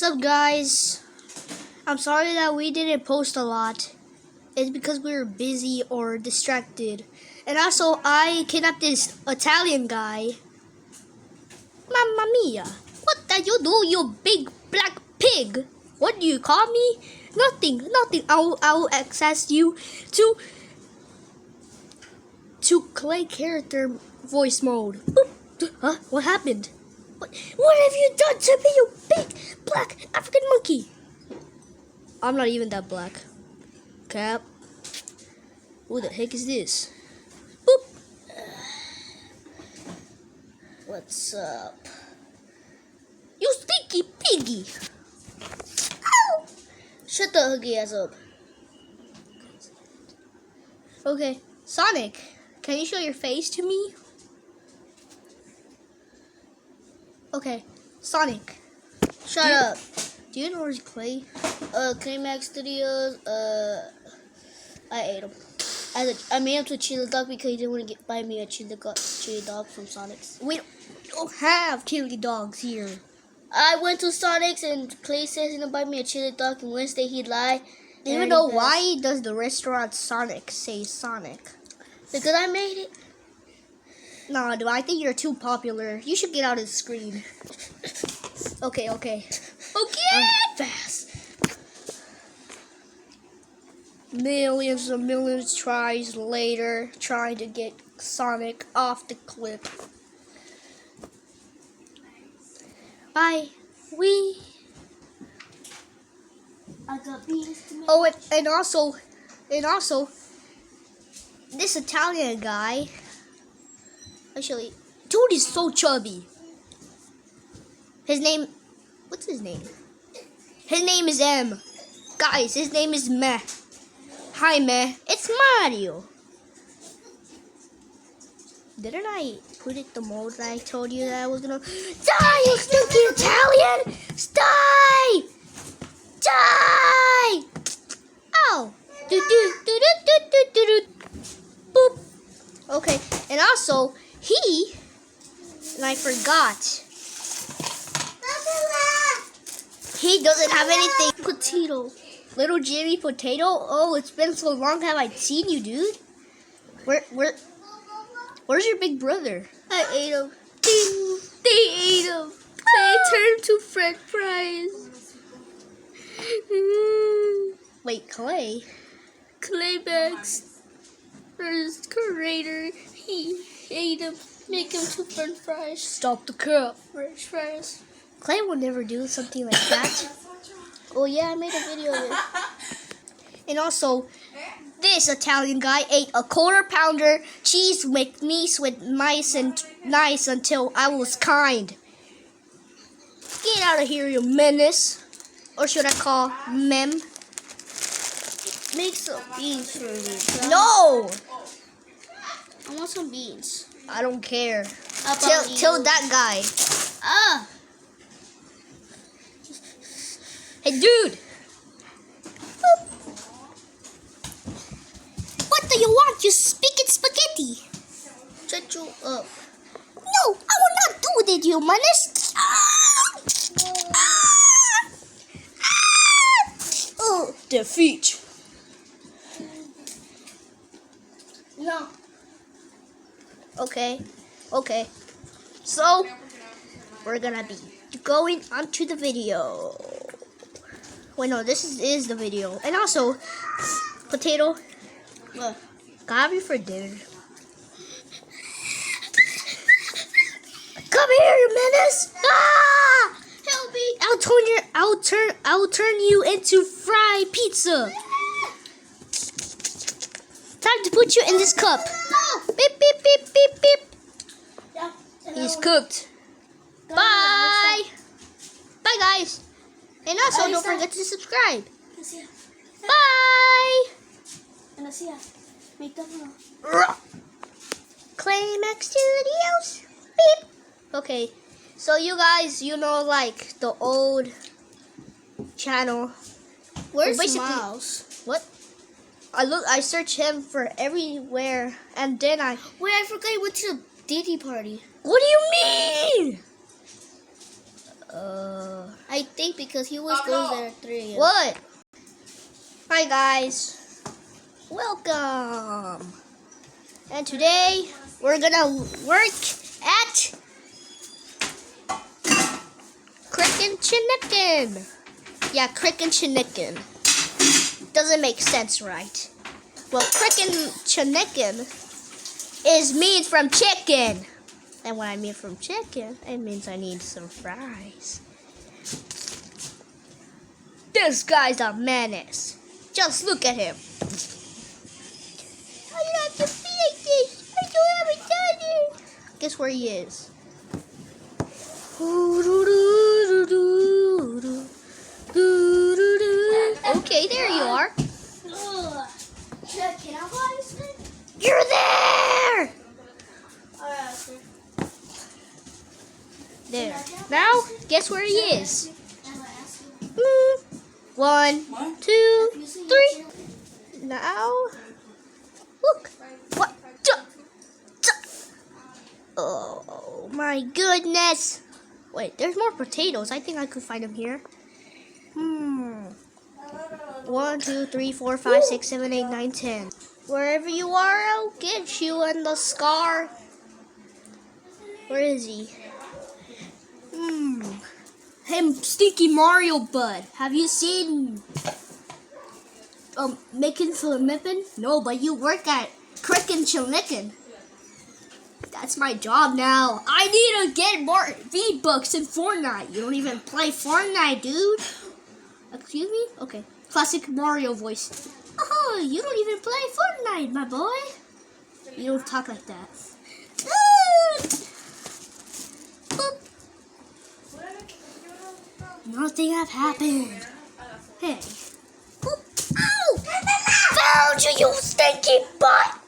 Sup guys, I'm sorry that we didn't post a lot. It's because we were busy or distracted. And also, I kidnapped this Italian guy. Mamma mia, what did you do, you big black pig? What do you call me? Nothing. I'll access you to clay character voice mode. Boop. Huh? What happened? What have you done to me, you big black African monkey? I'm not even that black. Cap. Who the heck is this? Boop. What's up? You stinky piggy. Ow! Shut the ugly ass up. Okay, Sonic, can you show your face to me? Okay, Sonic, shut up. Do you know where's Clay? Climax Studios, I ate him. I made him to chili dog because he didn't want to buy me a chili dog from Sonic's. We don't have chili dogs here. I went to Sonic's and Clay says he's gonna buy me a chili dog, and Wednesday he'd lie. Do you know why does the restaurant Sonic say Sonic? Because I made it. No, dude, I think you're too popular. You should get out of the screen. Okay. I'm fast. Millions and millions tries later, trying to get Sonic off the cliff. I got beans to make. Oh, and also, this Italian guy. Actually, dude is so chubby. What's his name? His name is M. Guys, his name is Meh. Hi, Meh. It's Mario. Didn't I put it the mode that I told you that I was gonna... Die, you stinky Italian! Die! Die! Ow! Boop. Okay, and also, and I forgot, he doesn't have anything. Potato. Little Jimmy Potato? Oh, it's been so long have I seen you, dude. Where's your big brother? I ate him. They ate him. They turned him to French fries. Wait, Clay? Clayback's first creator. He ate him. Make him to French fries. Stop the cup. French fries. Clay will never do something like that. Oh yeah, I made a video of it. And also, this Italian guy ate a quarter pounder cheese with meat with mice and nice until I was kind. Get out of here, you menace. Or should I call mem? Make some beans for me. Son. No! I want some beans. I don't care. Till that guy. Ah! Hey, dude! What do you want, you speaking spaghetti? Shut you up. No, I will not do that, you menace. Oh, defeat. No. Okay. So, we're gonna be going onto the video. Wait, no, this is the video. And also, Potato, can I have you for dinner? Come here, you menace! Ah! Help me! I'll turn you into fried pizza. Time to put you in this cup. Beep beep beep beep beep. He's cooked. Bye. Bye, guys. And also, don't forget to subscribe. Bye! Climax Studios. Beep. Okay, so you guys, like the old channel. Where's Miles? What? I searched him for everywhere, and then wait, I forgot he went to the Diddy party. What do you mean? I think because he always goes there at 3 a.m. What? Hi guys. Welcome. And today we're gonna work at crecking chicken. Yeah, crecking chicken. Doesn't make sense, right? Well, crecking chicken is mean from chicken. And when I mean from chicken, it means I need some fries. This guy's a menace. Just look at him. I don't have to be like this. I don't have a daddy. Guess where he is? Okay, there you are. You're there! There. Now, guess where he is? 1, 2, 3. Now, look. What? Oh my goodness. Wait, there's more potatoes. I think I could find them here. 1, 2, 3, 4, 5, 6, 7, 8, 9, 10. Wherever you are, I'll get you in the scar. Where is he? Hey, Stinky Mario Bud. Have you seen making for mipin? No, but you work at crecking chicken. That's my job now. I need to get more V-Bucks in Fortnite. You don't even play Fortnite, dude. Excuse me? Okay. Classic Mario voice. Oh, you don't even play Fortnite, my boy. You don't talk like that. Nothing have happened. Hey. Ow! Found you, you stinky butt!